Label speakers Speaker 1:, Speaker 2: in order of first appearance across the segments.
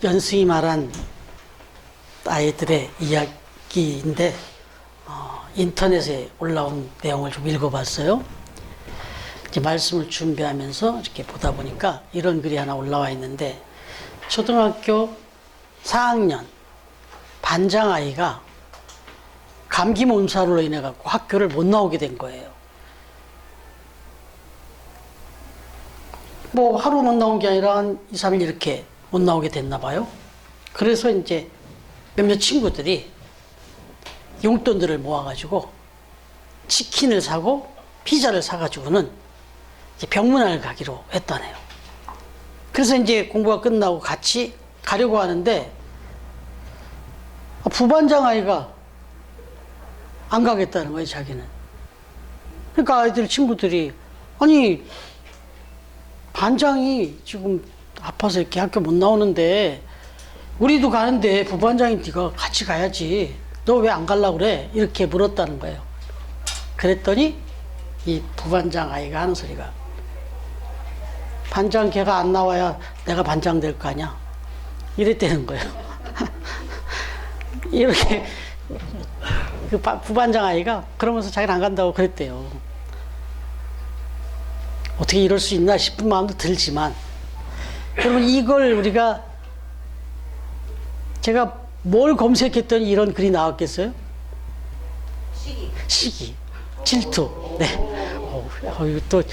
Speaker 1: 연승이 말한 아이들의 이야기인데 인터넷에 올라온 내용을 좀 읽어봤어요. 이제 말씀을 준비하면서 이렇게 보다 보니까 이런 글이 하나 올라와 있는데, 초등학교 4학년 반장 아이가 감기 몸살로 인해 갖고 학교를 못 나오게 된 거예요. 뭐 하루 못 나온 게 아니라 한 2, 3일 이렇게 못 나오게 됐나 봐요. 그래서 이제 몇몇 친구들이 용돈들을 모아가지고 치킨을 사고 피자를 사가지고는 이제 병문안을 가기로 했다네요. 그래서 이제 공부가 끝나고 같이 가려고 하는데 부반장 아이가 안 가겠다는 거예요, 자기는. 그러니까 아이들 친구들이, 아니 반장이 지금 아파서 이렇게 학교 못 나오는데 우리도 가는데 부반장인 네가 같이 가야지, 너 왜 안 가려고 그래? 이렇게 물었다는 거예요. 그랬더니 이 부반장 아이가 하는 소리가, 반장 걔가 안 나와야 내가 반장 될 거 아니야, 이랬다는 거예요. 이렇게 그 부반장 아이가 그러면서 자기는 안 간다고 그랬대요. 어떻게 이럴 수 있나 싶은 마음도 들지만, 여러분 이걸 우리가, 제가 뭘 검색했더니 이런 글이 나왔겠어요? 시기, 질투. 네. 이거 또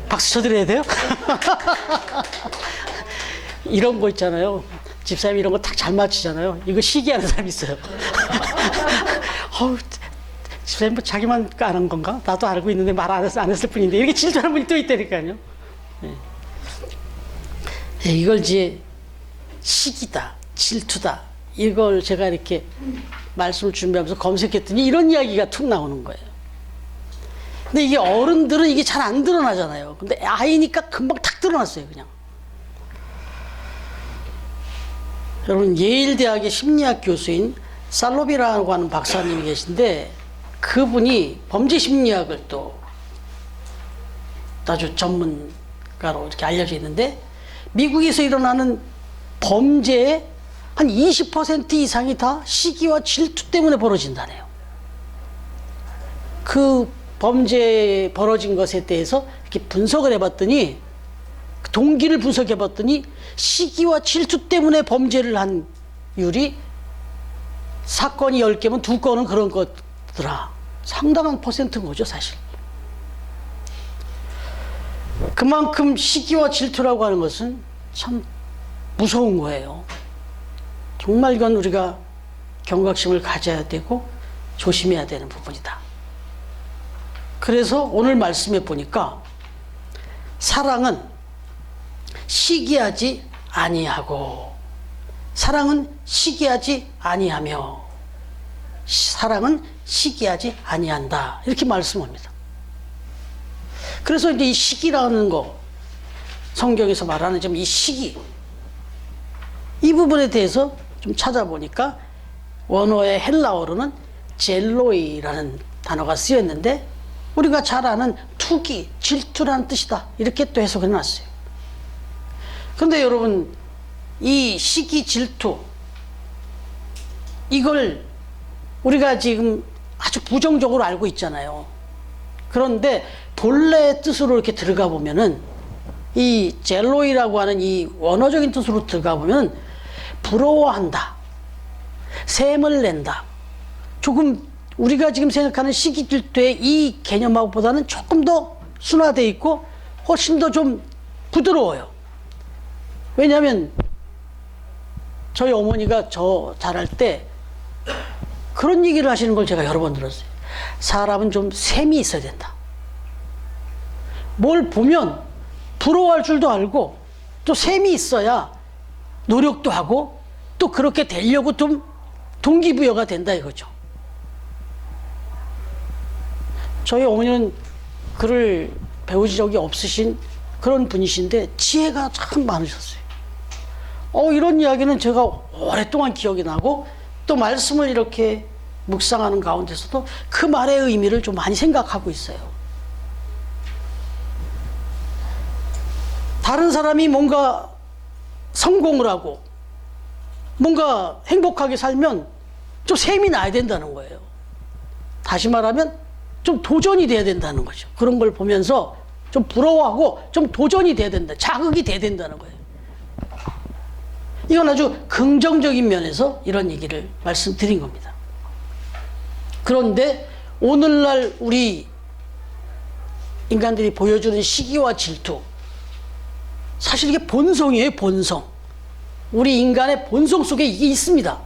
Speaker 1: 박수 쳐드려야 돼요? 이런 거 있잖아요. 집사람이 이런 거 딱 잘 맞추잖아요. 이거 시기하는 사람이 있어요. 집사님 뭐 자기만 안 한 건가? 나도 알고 있는데 말 안 했을 뿐인데, 이렇게 질투하는 분이 또 있다니까요. 네. 이걸 이제 시기다, 질투다, 이걸 제가 이렇게 말씀을 준비하면서 검색했더니 이런 이야기가 툭 나오는 거예요. 근데 이게 어른들은 이게 잘 안 드러나잖아요. 근데 아이니까 금방 탁 드러났어요, 그냥. 여러분, 예일대학의 심리학 교수인 살로비라고 하는 박사님이 계신데, 그분이 범죄 심리학을 또 아주 전문가로 이렇게 알려져 있는데, 미국에서 일어나는 범죄의 한 20% 이상이 다 시기와 질투 때문에 벌어진다네요. 그 범죄 벌어진 것에 대해서 이렇게 분석을 해봤더니, 그 동기를 분석해봤더니 시기와 질투 때문에 범죄를 한 율이, 사건이 10개면 2건은 그런 것더라. 상당한 퍼센트인 거죠, 사실. 그만큼 시기와 질투라고 하는 것은 참 무서운 거예요. 정말 이건 우리가 경각심을 가져야 되고 조심해야 되는 부분이다. 그래서 오늘 말씀해 보니까, 사랑은 시기하지 아니하고, 사랑은 시기하지 아니하며, 사랑은 시기하지 아니한다, 이렇게 말씀합니다. 그래서 이제 이 시기라는 거, 성경에서 말하는 좀 이 시기, 이 부분에 대해서 좀 찾아보니까 원어의 헬라어로는 젤로이라는 단어가 쓰였는데, 우리가 잘 아는 투기, 질투라는 뜻이다, 이렇게 또 해석해 놨어요. 그런데 여러분, 이 시기, 질투, 이걸 우리가 지금 아주 부정적으로 알고 있잖아요. 그런데 본래의 뜻으로 이렇게 들어가 보면은, 이 젤로이라고 하는 이 원어적인 뜻으로 들어가 보면 부러워한다, 샘을 낸다, 조금 우리가 지금 생각하는 시기, 질투의 이 개념하고보다는 조금 더 순화되어 있고 훨씬 더 좀 부드러워요. 왜냐하면 저희 어머니가 저 자랄 때 그런 얘기를 하시는 걸 제가 여러 번 들었어요. 사람은 좀 샘이 있어야 된다. 뭘 보면 부러워할 줄도 알고, 또 샘이 있어야 노력도 하고, 또 그렇게 되려고 좀 동기부여가 된다, 이거죠. 저희 어머니는 글을 배우신 적이 없으신 그런 분이신데 지혜가 참 많으셨어요. 이런 이야기는 제가 오랫동안 기억이 나고, 또 말씀을 이렇게 묵상하는 가운데서도 그 말의 의미를 좀 많이 생각하고 있어요. 다른 사람이 뭔가 성공을 하고 뭔가 행복하게 살면 좀 셈이 나야 된다는 거예요. 다시 말하면 좀 도전이 돼야 된다는 거죠. 그런 걸 보면서 좀 부러워하고 좀 도전이 돼야 된다. 자극이 돼야 된다는 거예요. 이건 아주 긍정적인 면에서 이런 얘기를 말씀드린 겁니다. 그런데 오늘날 우리 인간들이 보여주는 시기와 질투, 사실 이게 본성이에요. 본성. 우리 인간의 본성 속에 이게 있습니다.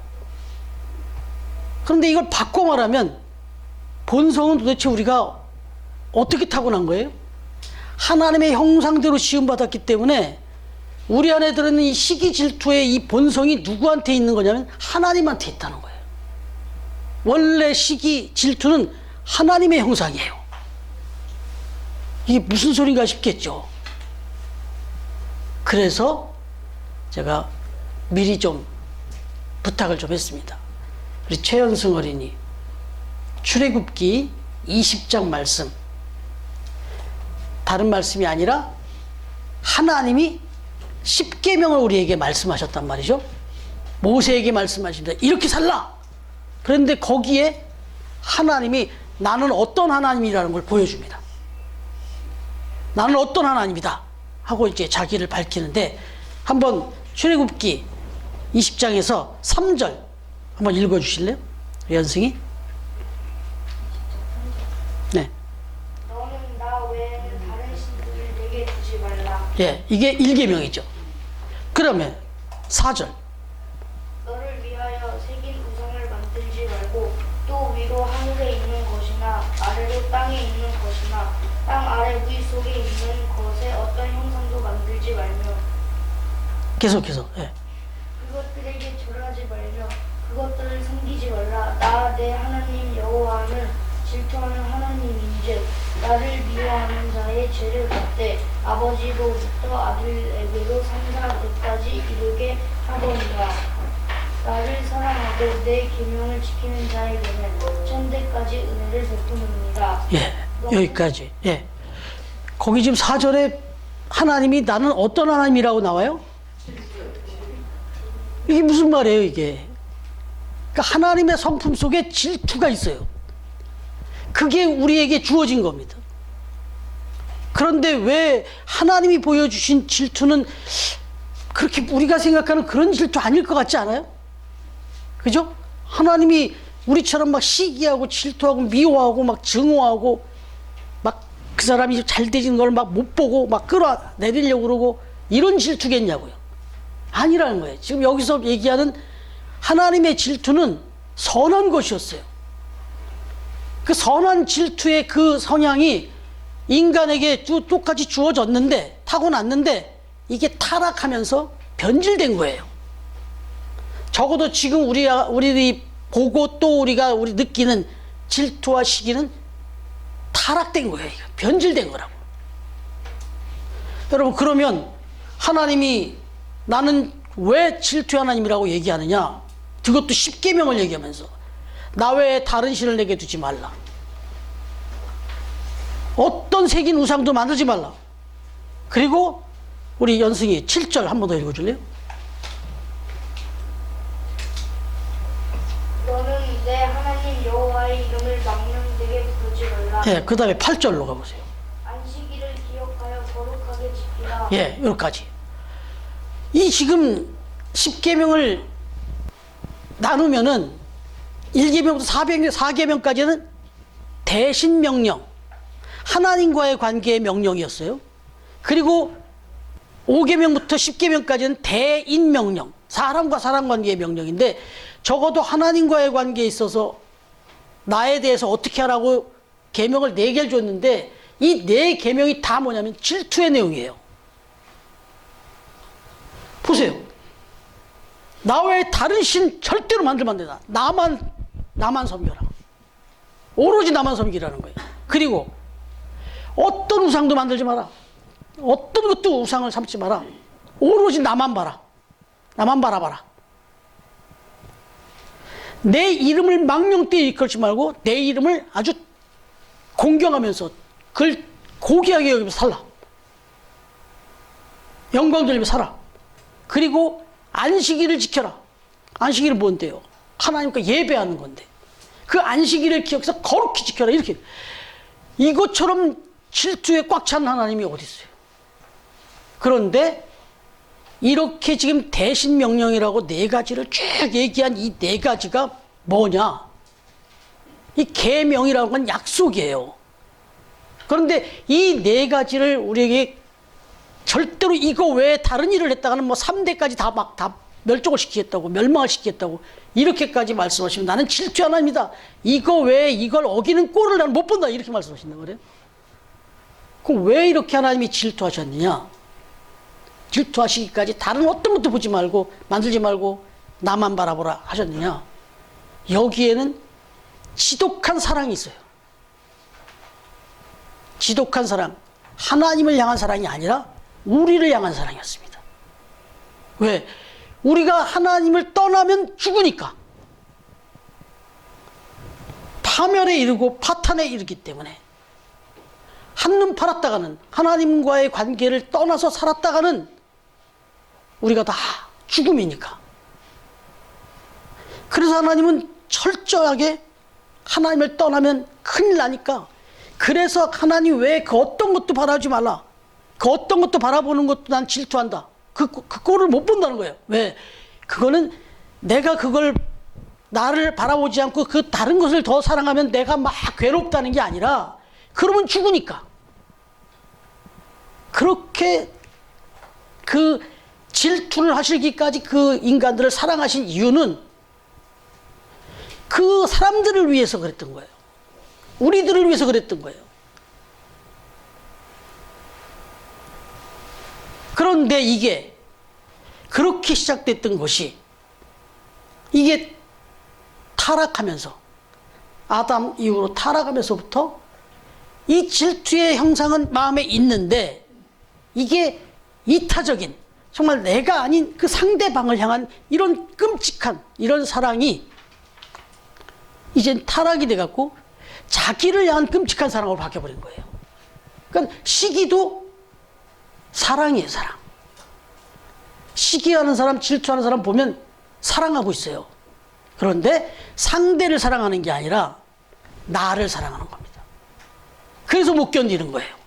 Speaker 1: 그런데 이걸 바꿔 말하면 본성은 도대체 우리가 어떻게 타고난 거예요? 하나님의 형상대로 지음받았기 때문에 우리 안에 들어있는 이 시기 질투의 이 본성이 누구한테 있는 거냐면 하나님한테 있다는 거예요. 원래 시기 질투는 하나님의 형상이에요. 이게 무슨 소린가 싶겠죠. 그래서 제가 미리 좀 부탁을 좀 했습니다. 우리 최연승 어린이 출애굽기 20장 말씀, 다른 말씀이 아니라 하나님이 십계명을 우리에게 말씀하셨단 말이죠. 모세에게 말씀하십니다. 이렇게 살라. 그런데 거기에 하나님이 나는 어떤 하나님이라는 걸 보여줍니다. 나는 어떤 하나님이다 하고 이제 자기를 밝히는데, 한번 출애굽기 20장에서 3절 한번 읽어주실래요? 연승이? 네.
Speaker 2: 너는 나 외에는 다른 신들을 내게 두지 말라.
Speaker 1: 예, 이게 1계명이죠. 그러면 4절.
Speaker 2: 너를 위하여 새긴 우상을 만들지 말고 또 위로 하늘에 있는 것이나 아래로 땅에 있는 것이나 땅 아래 물 속에 있는 것에 어떤 형상도 만들지 말며
Speaker 1: 계속해서. 예.
Speaker 2: 그것들에게 절하지 말며 그것들을 섬기지 말라. 나 내 하나님 여호와는 질투하는 하나님인즉 나를 미워하는 자의 죄를 갚되 아버지로부터 아들에게로 3,4대까지 이르게 하거니와 나를 사랑하고 내 계명을 지키는 자에게는 1,000대까지 은혜를 베푸느니라.
Speaker 1: 예, 여기까지. 예. 거기 지금 4절에 하나님이 나는 어떤 하나님이라고 나와요? 이게 무슨 말이에요, 이게? 그러니까 하나님의 성품 속에 질투가 있어요. 그게 우리에게 주어진 겁니다. 그런데 왜 하나님이 보여주신 질투는 그렇게 우리가 생각하는 그런 질투 아닐 것 같지 않아요? 그죠? 하나님이 우리처럼 막 시기하고 질투하고 미워하고 막 증오하고 막 그 사람이 잘 되는 걸 막 못 보고 막 끌어내리려고 그러고 이런 질투겠냐고요. 아니라는 거예요. 지금 여기서 얘기하는 하나님의 질투는 선한 것이었어요. 그 선한 질투의 그 성향이 인간에게 똑같이 주어졌는데, 타고났는데 이게 타락하면서 변질된 거예요. 적어도 지금 우리들이 보고 또 우리 느끼는 질투와 시기는 타락된 거예요. 변질된 거라고. 여러분, 그러면 하나님이 나는 왜 질투의 하나님이라고 얘기하느냐? 그것도 십계명을 얘기하면서 나 외에 다른 신을 내게 두지 말라. 어떤 새긴 우상도 만들지 말라. 그리고 우리 연승이 7절 한 번 더 읽어줄래요?
Speaker 2: 너는 내 하나님 여호와의 이름을 망령되게 부르지 말라.
Speaker 1: 예, 그 다음에 8절로 가보세요.
Speaker 2: 안식일을 기억하여 거룩하게 지키라.
Speaker 1: 예, 여기까지. 이 지금 10계명을 나누면은 1계명부터 4계명까지는 대신 명령, 하나님과의 관계의 명령이었어요. 그리고 5계명부터 10계명까지는 대인 명령, 사람과 사람 관계의 명령인데, 적어도 하나님과의 관계에 있어서 나에 대해서 어떻게 하라고 계명을 4개를 줬는데, 이 4계명이 다 뭐냐면 질투의 내용이에요. 보세요. 나 외에 다른 신 절대로 만들면 안 된다. 나만 섬겨라. 오로지 나만 섬기라는 거예요. 그리고 어떤 우상도 만들지 마라. 어떤 것도 우상을 삼지 마라. 오로지 나만 봐라. 나만 바라봐라. 내 이름을 망령되이 일컬지 말고 내 이름을 아주 공경하면서 그걸 고귀하게 여기면서 살라. 영광 돌리며 살아. 그리고 안식일을 지켜라. 안식일이 뭔데요? 하나님과 예배하는 건데. 그 안식일을 기억해서 거룩히 지켜라. 이렇게. 이것처럼 질투에 꽉 찬 하나님이 어디 있어요? 그런데 이렇게 지금 대신 명령이라고 네 가지를 쭉 얘기한 이 네 가지가 뭐냐? 이 계명이라는 건 약속이에요. 그런데 이 네 가지를 우리에게 절대로 이거 외에 다른 일을 했다가는 뭐 3대까지 다 멸종을 시키겠다고, 멸망을 시키겠다고, 이렇게까지 말씀하시면 나는 질투 하나입니다. 이거 외에 이걸 어기는 꼴을 나는 못 본다. 이렇게 말씀하신단 말이에요. 그럼 왜 이렇게 하나님이 질투하셨느냐? 질투하시기까지 다른 어떤 것도 보지 말고, 만들지 말고, 나만 바라보라 하셨느냐? 여기에는 지독한 사랑이 있어요. 지독한 사랑. 하나님을 향한 사랑이 아니라 우리를 향한 사랑이었습니다. 왜? 우리가 하나님을 떠나면 죽으니까. 파멸에 이르고 파탄에 이르기 때문에 한눈 팔았다가는, 하나님과의 관계를 떠나서 살았다가는 우리가 다 죽음이니까. 그래서 하나님은 철저하게 하나님을 떠나면 큰일 나니까, 그래서 하나님 외에 그 어떤 것도 바라지 말라. 그 어떤 것도 바라보는 것도 난 질투한다. 그 꼴을 못 본다는 거예요. 왜? 그거는 내가 그걸 나를 바라보지 않고 그 다른 것을 더 사랑하면 내가 막 괴롭다는 게 아니라, 그러면 죽으니까. 그렇게 그 질투를 하시기까지 그 인간들을 사랑하신 이유는 그 사람들을 위해서 그랬던 거예요. 우리들을 위해서 그랬던 거예요. 그런데 이게 그렇게 시작됐던 것이, 이게 타락하면서, 아담 이후로 타락하면서부터 이 질투의 형상은 마음에 있는데, 이게 이타적인, 정말 내가 아닌 그 상대방을 향한 이런 끔찍한 이런 사랑이 이젠 타락이 돼갖고 자기를 향한 끔찍한 사랑으로 바뀌어버린 거예요. 그러니까 시기도 사랑이에요, 사랑. 시기하는 사람, 질투하는 사람 보면 사랑하고 있어요. 그런데 상대를 사랑하는 게 아니라 나를 사랑하는 겁니다. 그래서 못 견디는 거예요.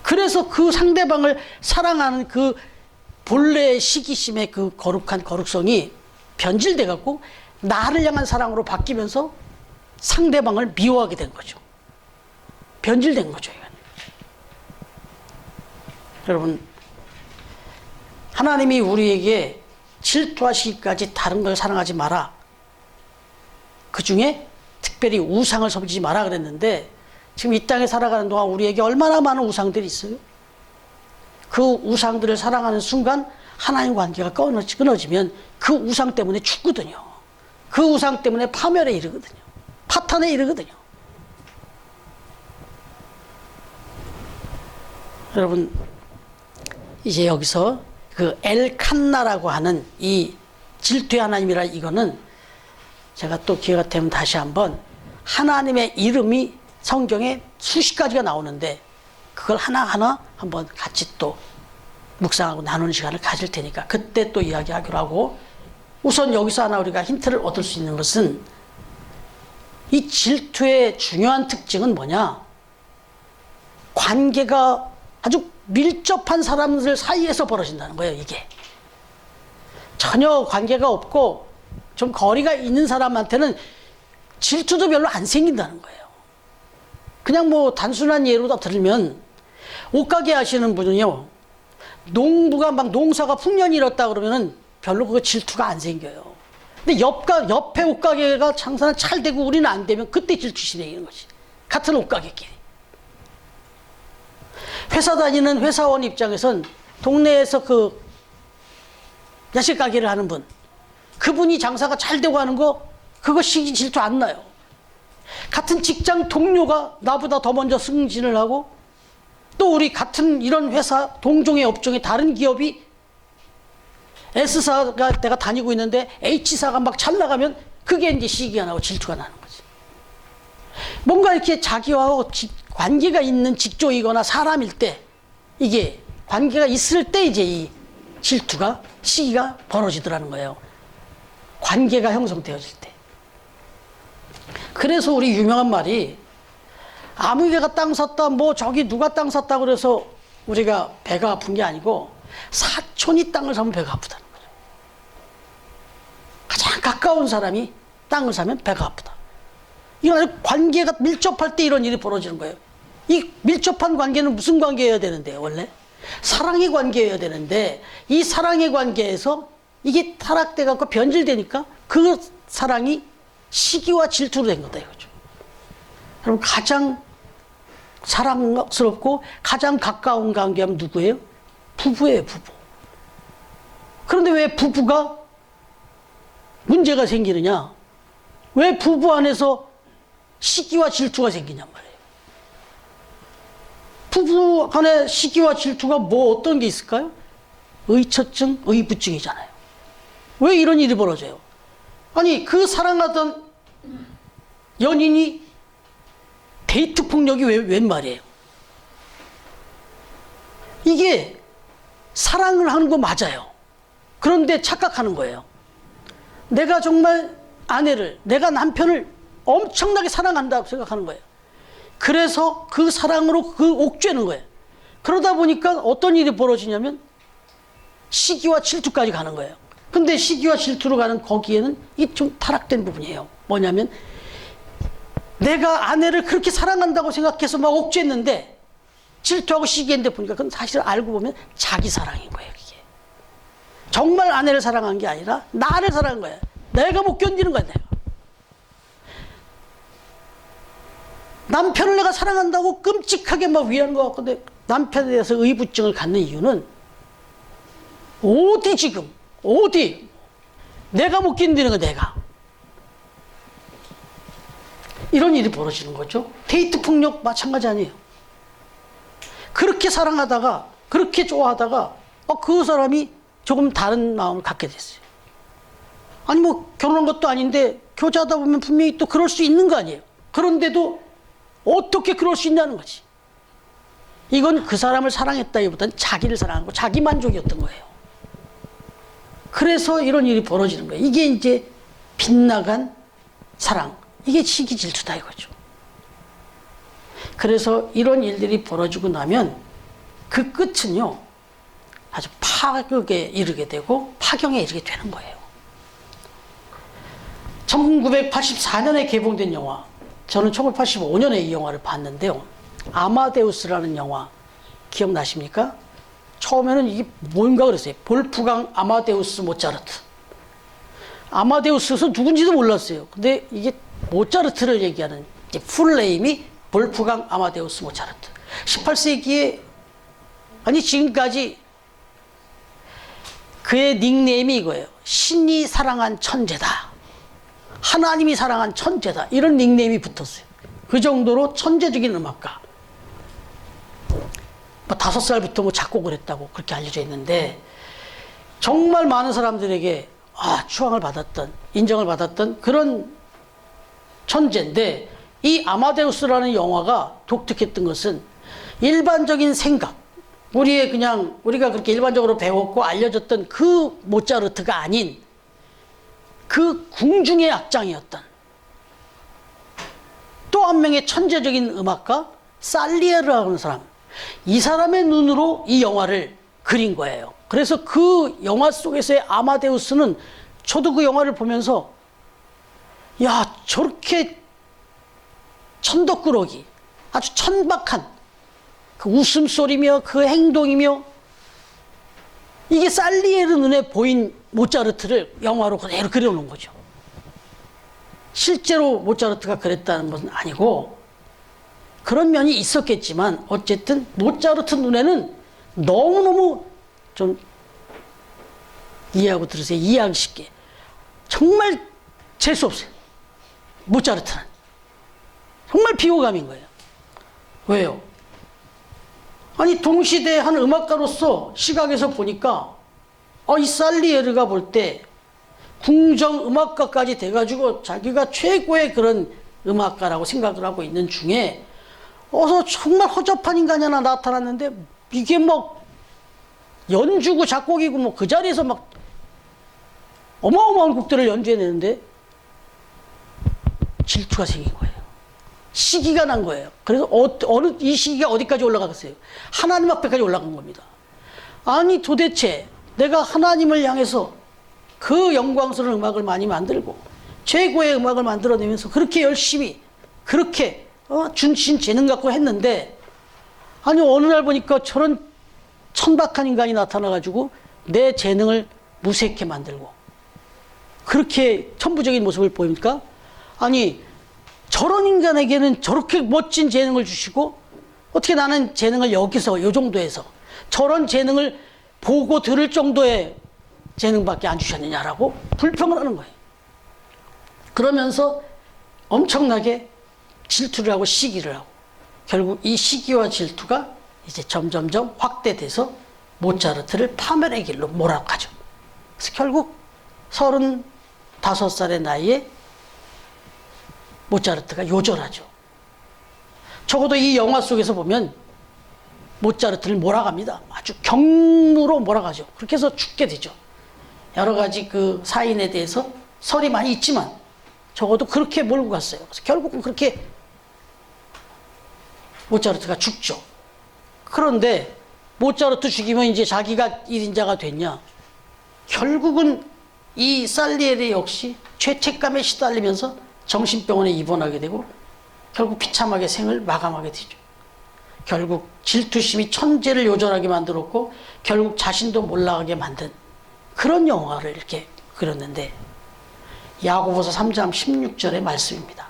Speaker 1: 그래서 그 상대방을 사랑하는 그 본래의 시기심의 그 거룩한 거룩성이 변질돼 갖고 나를 향한 사랑으로 바뀌면서 상대방을 미워하게 된 거죠. 변질된 거죠, 이건. 여러분, 하나님이 우리에게 질투하시기까지 다른 걸 사랑하지 마라, 그 중에 특별히 우상을 섬기지 마라 그랬는데, 지금 이 땅에 살아가는 동안 우리에게 얼마나 많은 우상들이 있어요? 그 우상들을 사랑하는 순간 하나님 관계가 끊어지면 그 우상 때문에 죽거든요. 그 우상 때문에 파멸에 이르거든요. 파탄에 이르거든요. 여러분, 이제 여기서 그 엘칸나라고 하는 이 질투의 하나님이라, 이거는 제가 또 기회가 되면 다시 한번, 하나님의 이름이 성경에 수십 가지가 나오는데 그걸 하나하나 한번 같이 또 묵상하고 나누는 시간을 가질 테니까 그때 또 이야기하기로 하고, 우선 여기서 하나 우리가 힌트를 얻을 수 있는 것은, 이 질투의 중요한 특징은 뭐냐? 관계가 아주 밀접한 사람들 사이에서 벌어진다는 거예요. 이게 전혀 관계가 없고 좀 거리가 있는 사람한테는 질투도 별로 안 생긴다는 거예요. 그냥 뭐 단순한 예로 들면, 옷가게 하시는 분은요, 농부가 막 농사가 풍년이 일었다 그러면은 별로 그거 질투가 안 생겨요. 근데 옆에 옷가게가 장사는 잘 되고 우리는 안 되면 그때 질투시 생기는 거지. 같은 옷가게끼리. 회사 다니는 회사원 입장에선 동네에서 그 야식 가게를 하는 분, 그분이 장사가 잘 되고 하는 거, 그거 시기 질투 안 나요. 같은 직장 동료가 나보다 더 먼저 승진을 하고, 또 우리 같은 이런 회사 동종의 업종의 다른 기업이 S사가 내가 다니고 있는데 H사가 막 잘 나가면 그게 이제 시기가 나고 질투가 나는 거지. 뭔가 이렇게 자기와 관계가 있는 직종이거나 사람일 때, 이게 관계가 있을 때 이제 이 질투가 시기가 벌어지더라는 거예요. 관계가 형성되어질 때. 그래서 우리 유명한 말이 아무개가 땅 샀다, 뭐 저기 누가 땅 샀다 그래서 우리가 배가 아픈 게 아니고 사촌이 땅을 사면 배가 아프다는 거죠. 가장 가까운 사람이 땅을 사면 배가 아프다. 이건 관계가 밀접할 때 이런 일이 벌어지는 거예요. 이 밀접한 관계는 무슨 관계여야 되는데요, 원래? 사랑의 관계여야 되는데 이 사랑의 관계에서 이게 타락돼 갖고 변질되니까 그 사랑이 시기와 질투로 된 거다 이거죠. 여러분, 가장 사랑스럽고 가장 가까운 관계하면 누구예요? 부부예요, 부부. 그런데 왜 부부가 문제가 생기느냐? 왜 부부 안에서 시기와 질투가 생기냔 말이에요. 부부 간에 시기와 질투가 뭐 어떤 게 있을까요? 의처증, 의부증이잖아요. 왜 이런 일이 벌어져요? 아니, 그 사랑하던 연인이 데이트 폭력이 웬 말이에요? 이게 사랑을 하는 거 맞아요. 그런데 착각하는 거예요. 내가 정말 아내를, 내가 남편을 엄청나게 사랑한다고 생각하는 거예요. 그래서 그 사랑으로 그 옥죄는 거예요. 그러다 보니까 어떤 일이 벌어지냐면 시기와 질투까지 가는 거예요. 근데 시기와 질투로 가는 거기에는 이게 좀 타락된 부분이에요. 뭐냐면 내가 아내를 그렇게 사랑한다고 생각해서 막 옥죄했는데 질투하고 시기했는데 보니까 그건 사실 알고 보면 자기 사랑인 거예요. 그게 정말 아내를 사랑한 게 아니라 나를 사랑한 거예요. 내가 못 견디는 거야. 내가 남편을 내가 사랑한다고 끔찍하게 막 위하는 것 같은데 남편에 대해서 의부증을 갖는 이유는 어디 지금 어디 내가 못 견디는 거야. 내가 이런 일이 벌어지는 거죠. 데이트 폭력 마찬가지 아니에요. 그렇게 사랑하다가 그렇게 좋아하다가 그 사람이 조금 다른 마음을 갖게 됐어요. 아니 뭐 결혼한 것도 아닌데 교제하다 보면 분명히 또 그럴 수 있는 거 아니에요. 그런데도 어떻게 그럴 수 있냐는 거지. 이건 그 사람을 사랑했다기보다는 자기를 사랑하고 자기 만족이었던 거예요. 그래서 이런 일이 벌어지는 거예요. 이게 이제 빗나간 사랑, 이게 시기 질투다 이거죠. 그래서 이런 일들이 벌어지고 나면 그 끝은요 아주 파극에 이르게 되고 파경에 이르게 되는 거예요. 1984년에 개봉된 영화, 저는 1985년에 이 영화를 봤는데요. 아마데우스라는 영화 기억나십니까? 처음에는 이게 뭔가 그랬어요. 볼프강 아마데우스 모차르트. 아마데우스에서 누군지도 몰랐어요. 근데 이게 모차르트를 얘기하는 이제 풀네임이 볼프강 아마데우스 모차르트. 18세기에 아니 지금까지 그의 닉네임이 이거예요. 신이 사랑한 천재다. 하나님이 사랑한 천재다. 이런 닉네임이 붙었어요. 그 정도로 천재적인 음악가. 뭐 5살부터 뭐 작곡을 했다고 그렇게 알려져 있는데 정말 많은 사람들에게 추앙을 받았던, 인정을 받았던 그런 천재인데 이 아마데우스라는 영화가 독특했던 것은 일반적인 생각, 우리가 그렇게 일반적으로 배웠고 알려졌던 그 모차르트가 아닌 그 궁중의 악장이었던 또 한 명의 천재적인 음악가 살리에르라는 사람, 이 사람의 눈으로 이 영화를 그린 거예요. 그래서 그 영화 속에서의 아마데우스는 저도 그 영화를 보면서 야, 저렇게 천덕꾸러기, 아주 천박한 그 웃음소리며 그 행동이며 이게 살리에르 눈에 보인 모차르트를 영화로 그대로 그려놓은 거죠. 실제로 모차르트가 그랬다는 것은 아니고 그런 면이 있었겠지만 어쨌든 모차르트 눈에는 너무너무 좀 이해하고 들으세요. 이해하기 쉽게. 정말 재수 없어요. 모차르트는. 정말 비호감인 거예요. 왜요? 아니 동시대 한 음악가로서 시각에서 보니까 이 살리에르가 볼 때 궁정 음악가까지 돼가지고 자기가 최고의 그런 음악가라고 생각을 하고 있는 중에 정말 허접한 인간이 하나 나타났는데 이게 뭐 연주고 작곡이고 뭐 그 자리에서 막 어마어마한 곡들을 연주해내는데 질투가 생긴 거예요. 시기가 난 거예요. 그래서 어느 이 시기가 어디까지 올라가겠어요? 하나님 앞에까지 올라간 겁니다. 아니 도대체 내가 하나님을 향해서 그 영광스러운 음악을 많이 만들고 최고의 음악을 만들어내면서 그렇게 열심히 그렇게 준신 재능 갖고 했는데 아니 어느 날 보니까 저런 천박한 인간이 나타나가지고 내 재능을 무색해 만들고 그렇게 천부적인 모습을 보이니까 아니 저런 인간에게는 저렇게 멋진 재능을 주시고 어떻게 나는 재능을 여기서 요 정도에서 저런 재능을 보고 들을 정도의 재능밖에 안 주셨느냐라고 불평을 하는 거예요. 그러면서 엄청나게 질투를 하고 시기를 하고 결국 이 시기와 질투가 이제 점점점 확대돼서 모차르트를 파멸의 길로 몰아가죠. 그래서 결국 35살의 나이에 모차르트가 요절하죠. 적어도 이 영화 속에서 보면 모차르트를 몰아갑니다. 아주 경무로 몰아가죠. 그렇게 해서 죽게 되죠. 여러 가지 그 사인에 대해서 설이 많이 있지만 적어도 그렇게 몰고 갔어요. 그래서 결국은 그렇게 모차르트가 죽죠. 그런데 모차르트 죽이면 이제 자기가 1인자가 됐냐? 결국은 이 살리에리 역시 죄책감에 시달리면서 정신병원에 입원하게 되고 결국 비참하게 생을 마감하게 되죠. 결국 질투심이 천재를 요절하게 만들었고 결국 자신도 몰락하게 만든 그런 영화를 이렇게 그렸는데 야고보서 3장 16절의 말씀입니다.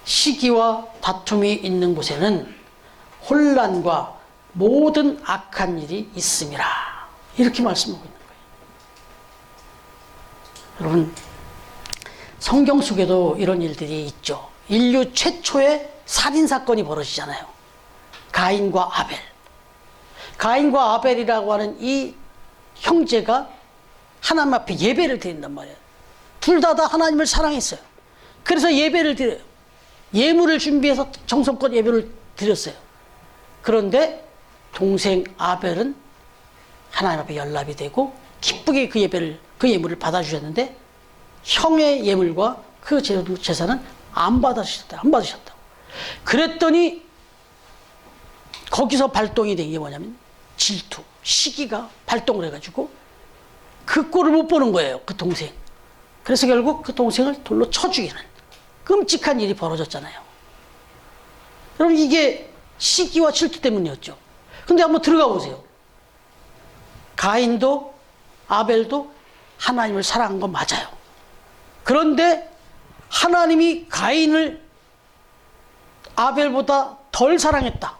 Speaker 1: 시기와 다툼이 있는 곳에는 혼란과 모든 악한 일이 있음이라 이렇게 말씀하고 있는 거예요. 여러분 성경 속에도 이런 일들이 있죠. 인류 최초의 살인사건이 벌어지잖아요. 가인과 아벨. 가인과 아벨이라고 하는 이 형제가 하나님 앞에 예배를 드린단 말이에요. 둘 다 하나님을 사랑했어요. 그래서 예배를 드려요. 예물을 준비해서 정성껏 예배를 드렸어요. 그런데 동생 아벨은 하나님 앞에 연락이 되고 기쁘게 그 예물을 받아주셨는데 형의 예물과 그 제사는 안 받으셨다고. 그랬더니 거기서 발동이 된 게 뭐냐면 질투, 시기가 발동을 해가지고 그 꼴을 못 보는 거예요. 그 동생. 그래서 결국 그 동생을 돌로 쳐 죽이는 끔찍한 일이 벌어졌잖아요. 여러분 이게 시기와 질투 때문이었죠. 근데 한번 들어가 보세요. 가인도 아벨도 하나님을 사랑한 건 맞아요. 그런데 하나님이 가인을 아벨보다 덜 사랑했다.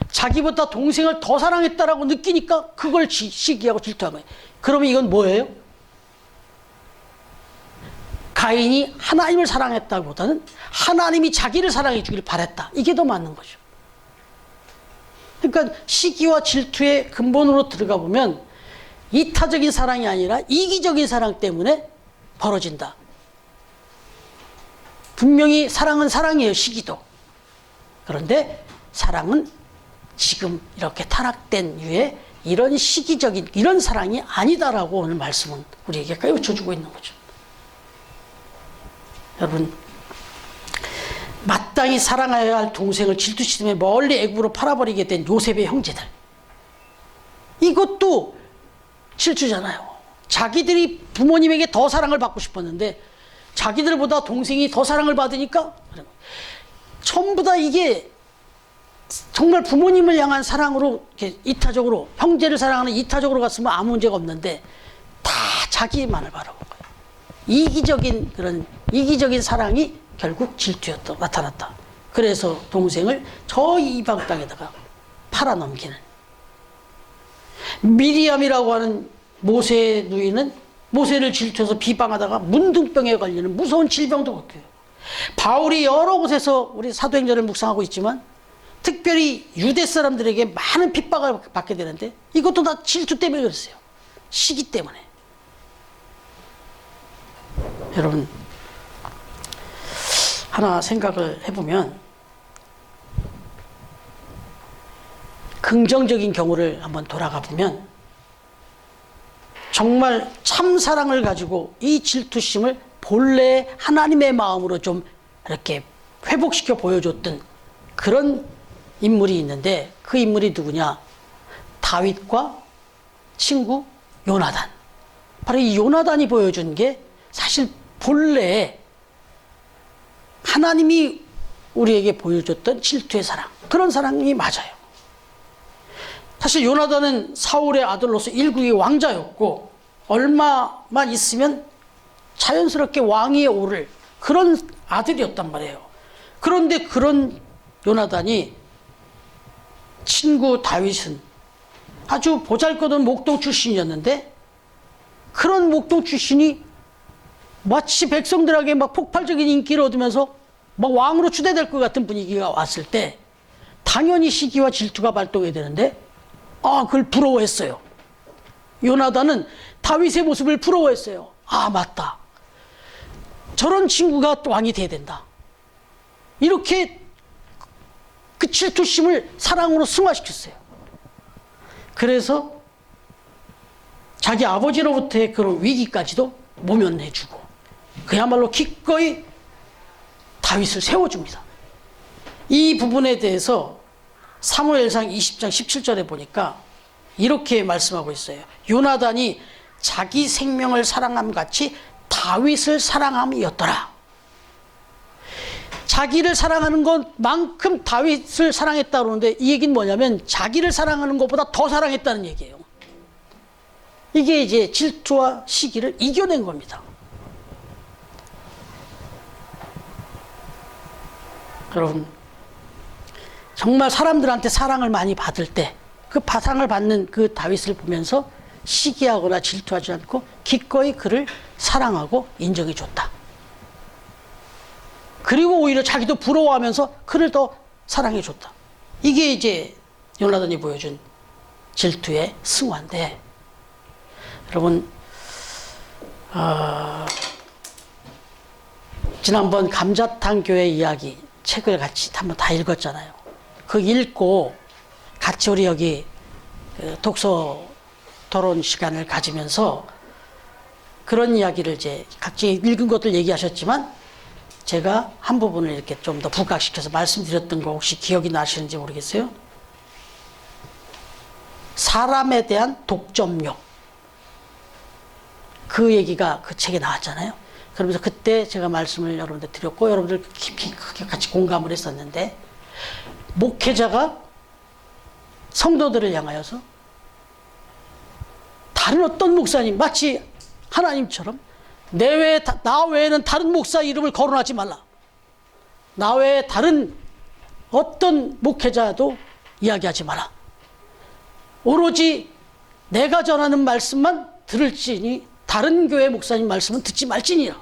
Speaker 1: 자기보다 동생을 더 사랑했다라고 느끼니까 그걸 시기하고 질투한 거예요. 그러면 이건 뭐예요? 가인이 하나님을 사랑했다기보다는 하나님이 자기를 사랑해 주길 바랬다. 이게 더 맞는 거죠. 그러니까 시기와 질투의 근본으로 들어가 보면 이타적인 사랑이 아니라 이기적인 사랑 때문에 벌어진다. 분명히 사랑은 사랑이에요. 시기도. 그런데 사랑은 지금 이렇게 타락된 이후에 이런 시기적인 이런 사랑이 아니다라고 오늘 말씀은 우리에게 가르쳐주고 있는 거죠. 여러분 마땅히 사랑해야 할 동생을 질투심 때문에 멀리 애국으로 팔아버리게 된 요셉의 형제들, 이것도 질투잖아요. 자기들이 부모님에게 더 사랑을 받고 싶었는데 자기들보다 동생이 더 사랑을 받으니까 전부 다 이게 정말 부모님을 향한 사랑으로 이렇게 이타적으로 형제를 사랑하는 이타적으로 갔으면 아무 문제가 없는데 다 자기만을 바라본 거예요. 이기적인 사랑이 결국 질투였다 나타났다. 그래서 동생을 저 이방 땅에다가 팔아넘기는 미리암이라고 하는 모세의 누이는 모세를 질투해서 비방하다가 문둥병에 걸리는 무서운 질병도 겪어요. 바울이 여러 곳에서 우리 사도행전을 묵상하고 있지만 특별히 유대 사람들에게 많은 핍박을 받게 되는데 이것도 다 질투 때문에 그랬어요. 시기 때문에. 여러분 하나 생각을 해보면 긍정적인 경우를 한번 돌아가 보면 정말 참 사랑을 가지고 이 질투심을 본래 하나님의 마음으로 좀 이렇게 회복시켜 보여줬던 그런 인물이 있는데, 그 인물이 누구냐? 다윗과 친구 요나단. 바로 이 요나단이 보여준 게 사실 본래 하나님이 우리에게 보여줬던 질투의 사랑, 그런 사랑이 맞아요. 사실 요나단은 사울의 아들로서 일국의 왕자였고, 얼마만 있으면 자연스럽게 왕위에 오를 그런 아들이었단 말이에요. 그런데 그런 요나단이 친구 다윗은 아주 보잘것없는 목동 출신이었는데, 그런 목동 출신이 마치 백성들에게 막 폭발적인 인기를 얻으면서 막 왕으로 추대될 것 같은 분위기가 왔을 때 당연히 시기와 질투가 발동해야 되는데, 그걸 부러워했어요. 요나단은 다윗의 모습을 부러워했어요. 맞다, 저런 친구가 또 왕이 돼야 된다. 이렇게 그 질투심을 사랑으로 승화시켰어요. 그래서 자기 아버지로부터의 그런 위기까지도 모면해주고 그야말로 기꺼이 다윗을 세워줍니다. 이 부분에 대해서 사무엘상 20장 17절에 보니까 이렇게 말씀하고 있어요. 요나단이 자기 생명을 사랑함 같이 다윗을 사랑함이었더라. 자기를 사랑하는 것만큼 다윗을 사랑했다 그러는데, 이 얘기는 뭐냐면 자기를 사랑하는 것보다 더 사랑했다는 얘기예요. 이게 이제 질투와 시기를 이겨낸 겁니다. 여러분, 정말 사람들한테 사랑을 많이 받을 때 그 사랑을 받는 그 다윗을 보면서 시기하거나 질투하지 않고 기꺼이 그를 사랑하고 인정해 줬다. 그리고 오히려 자기도 부러워하면서 그를 더 사랑해 줬다. 이게 이제 요나단이 보여준 질투의 승화인데, 여러분, 지난번 감자탕 교회 이야기 책을 같이 한번 다 읽었잖아요. 그 읽고 같이 우리 여기 독서 토론 시간을 가지면서 그런 이야기를 이제 각자 읽은 것들 얘기하셨지만, 제가 한 부분을 이렇게 좀 더 부각시켜서 말씀드렸던 거 혹시 기억이 나시는지 모르겠어요. 사람에 대한 독점욕, 그 얘기가 그 책에 나왔잖아요. 그러면서 그때 제가 말씀을 여러분들 드렸고, 여러분들 깊이 크게 같이 공감을 했었는데, 목회자가 성도들을 향하여서 다른 어떤 목사님, 마치 하나님처럼 나 외에는 다른 목사 이름을 거론하지 말라, 나 외에 다른 어떤 목회자도 이야기하지 마라, 오로지 내가 전하는 말씀만 들을지니 다른 교회 목사님 말씀은 듣지 말지니라.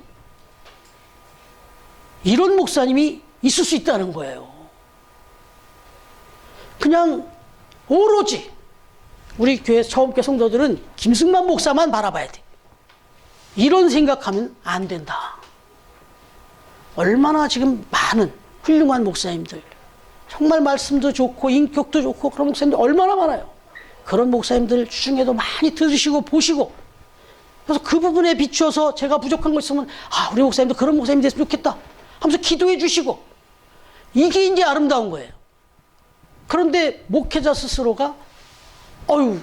Speaker 1: 이런 목사님이 있을 수 있다는 거예요. 그냥 오로지 우리 교회 처음교 성도들은 김승만 목사만 바라봐야 돼, 이런 생각하면 안 된다. 얼마나 지금 많은 훌륭한 목사님들, 정말 말씀도 좋고 인격도 좋고 그런 목사님들 얼마나 많아요. 그런 목사님들 중에도 많이 들으시고 보시고, 그래서 그 부분에 비추어서 제가 부족한 거 있으면 우리 목사님도 그런 목사님이 됐으면 좋겠다 하면서 기도해 주시고, 이게 이제 아름다운 거예요. 그런데 목회자 스스로가 우리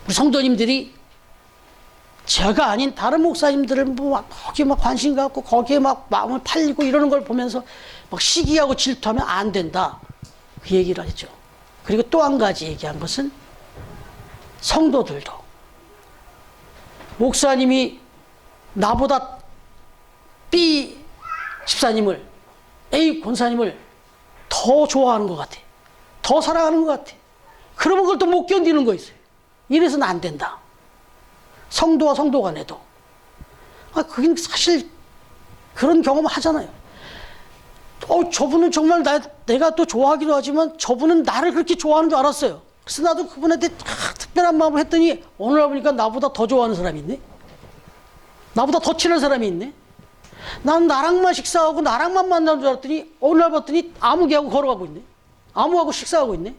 Speaker 1: 성도님들이 제가 아닌 다른 목사님들을 거기에 막 관심 갖고 거기에 막 마음을 팔리고 이러는 걸 보면서 막 시기하고 질투하면 안 된다, 그 얘기를 했죠. 그리고 또 한 가지 얘기한 것은, 성도들도 목사님이 나보다 B 집사님을, A 권사님을 더 좋아하는 것 같아, 더 사랑하는 것 같아, 그러면 그걸 또 못 견디는 거 있어요. 이래서는 안 된다. 성도와 성도 간에도. 그게 사실 그런 경험 하잖아요. 저분은 정말 내가 또 좋아하기도 하지만 저분은 나를 그렇게 좋아하는 줄 알았어요. 그래서 나도 그분한테 특별한 마음을 했더니 어느 날 보니까 나보다 더 좋아하는 사람이 있네, 나보다 더 친한 사람이 있네. 난 나랑만 식사하고 나랑만 만나는 줄 알았더니 어느 날 봤더니 아무개하고 걸어가고 있네, 아무하고 식사하고 있네.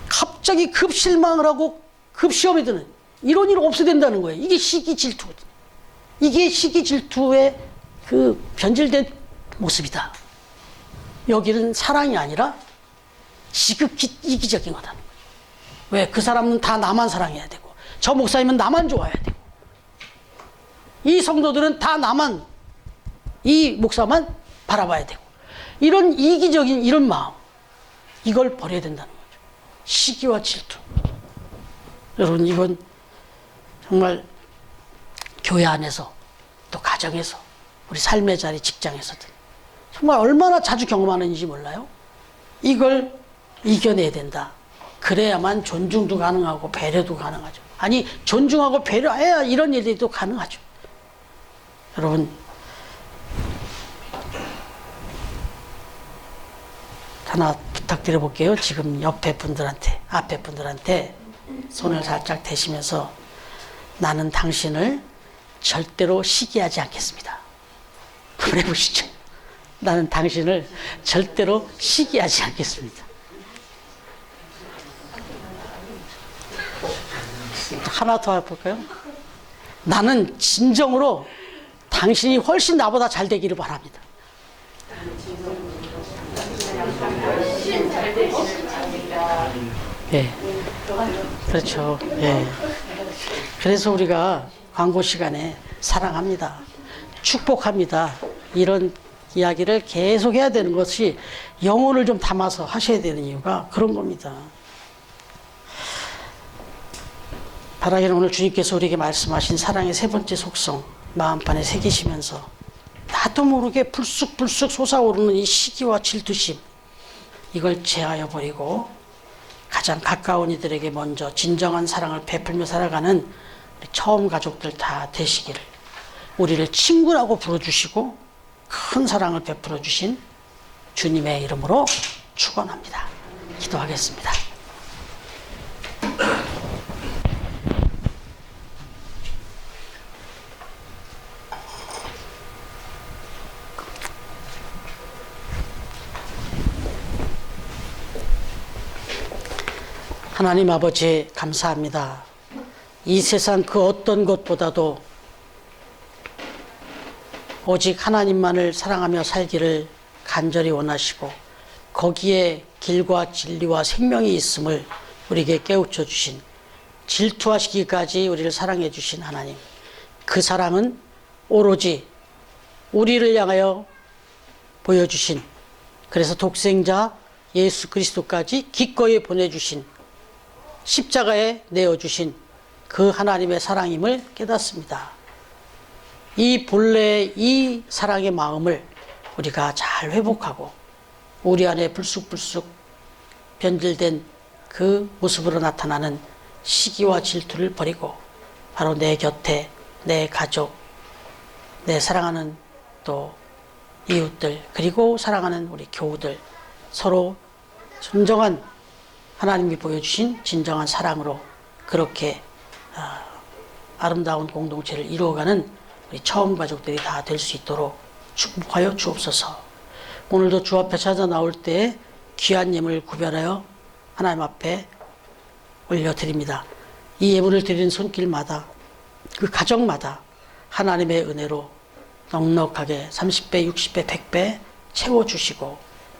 Speaker 1: 갑자기 급 실망을 하고 급시험에 드는 이런 일 없애된다는 거예요. 이게 시기 질투거든요. 이게 시기 질투의 그 변질된 모습이다. 여기는 사랑이 아니라 지극히 이기적인 거다. 왜? 그 사람은 다 나만 사랑해야 되고, 저 목사님은 나만 좋아해야 되고, 이 성도들은 다 나만, 이 목사만 바라봐야 되고, 이런 이기적인 이런 마음, 이걸 버려야 된다는 거죠. 시기와 질투. 여러분, 이건 정말 교회 안에서 또 가정에서 우리 삶의 자리 직장에서든 정말 얼마나 자주 경험하는지 몰라요. 이걸 이겨내야 된다. 그래야만 존중도 가능하고 배려도 가능하죠. 아니, 존중하고 배려해야 이런 일들이 또 가능하죠. 여러분, 하나 부탁드려 볼게요. 지금 옆에 분들한테, 앞에 분들한테 손을 살짝 대시면서 나는 당신을 절대로 시기하지 않겠습니다. 한번 해보시죠. 나는 당신을 절대로 시기하지 않겠습니다. 하나 더 해볼까요? 나는 진정으로 당신이 훨씬 나보다 잘 되기를 바랍니다. 예. 그렇죠. 예. 그래서 우리가 광고 시간에 사랑합니다. 축복합니다. 이런 이야기를 계속 해야 되는 것이 영혼을 좀 담아서 하셔야 되는 이유가 그런 겁니다. 바라기는 오늘 주님께서 우리에게 말씀하신 사랑의 세 번째 속성 마음판에 새기시면서 나도 모르게 불쑥불쑥 솟아오르는 이 시기와 질투심, 이걸 제하여 버리고 가장 가까운 이들에게 먼저 진정한 사랑을 베풀며 살아가는 우리 처음 가족들 다 되시기를, 우리를 친구라고 부르주시고 큰 사랑을 베풀어 주신 주님의 이름으로 축원합니다. 기도하겠습니다. 하나님 아버지, 감사합니다. 이 세상 그 어떤 것보다도 오직 하나님만을 사랑하며 살기를 간절히 원하시고 거기에 길과 진리와 생명이 있음을 우리에게 깨우쳐 주신, 질투하시기까지 우리를 사랑해 주신 하나님, 그 사랑은 오로지 우리를 향하여 보여주신, 그래서 독생자 예수 그리스도까지 기꺼이 보내주신, 십자가에 내어주신 그 하나님의 사랑임을 깨닫습니다. 이 본래의 이 사랑의 마음을 우리가 잘 회복하고 우리 안에 불쑥불쑥 변질된 그 모습으로 나타나는 시기와 질투를 버리고 바로 내 곁에 내 가족, 내 사랑하는 또 이웃들, 그리고 사랑하는 우리 교우들, 서로 진정한 하나님이 보여주신 진정한 사랑으로 그렇게 아름다운 공동체를 이루어가는 우리 처음 가족들이 다 될 수 있도록 축복하여 주옵소서. 오늘도 주 앞에 찾아 나올 때 귀한 예물을 구별하여 하나님 앞에 올려드립니다. 이 예물을 드리는 손길마다, 그 가정마다 하나님의 은혜로 넉넉하게 30배, 60배, 100배 채워주시고,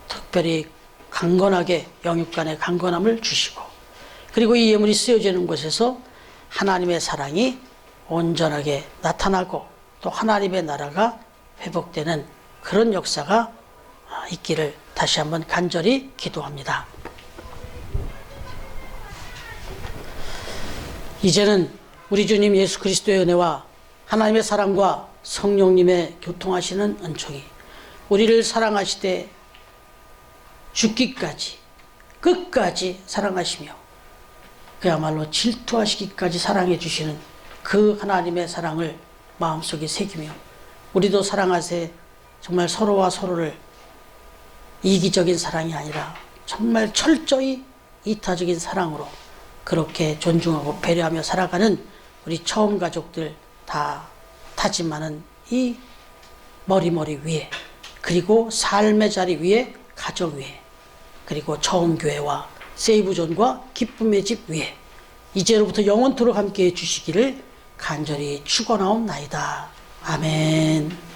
Speaker 1: 특별히 강건하게 영육간의 강건함을 주시고, 그리고 이 예물이 쓰여지는 곳에서 하나님의 사랑이 온전하게 나타나고 또 하나님의 나라가 회복되는 그런 역사가 있기를 다시 한번 간절히 기도합니다. 이제는 우리 주님 예수 그리스도의 은혜와 하나님의 사랑과 성령님의 교통하시는 은총이 우리를 사랑하시되 죽기까지 끝까지 사랑하시며 그야말로 질투하시기까지 사랑해 주시는 그 하나님의 사랑을 마음속에 새기며 우리도 사랑하세 정말 서로와 서로를 이기적인 사랑이 아니라 정말 철저히 이타적인 사랑으로 그렇게 존중하고 배려하며 살아가는 우리 처음 가족들 다 다짐하는 이 머리 위에, 그리고 삶의 자리 위에, 가정 위에, 그리고 처음 교회와 세이브존과 기쁨의 집 위에 이제로부터 영원토록 함께해 주시기를 간절히 축원하옵나이다. 아멘.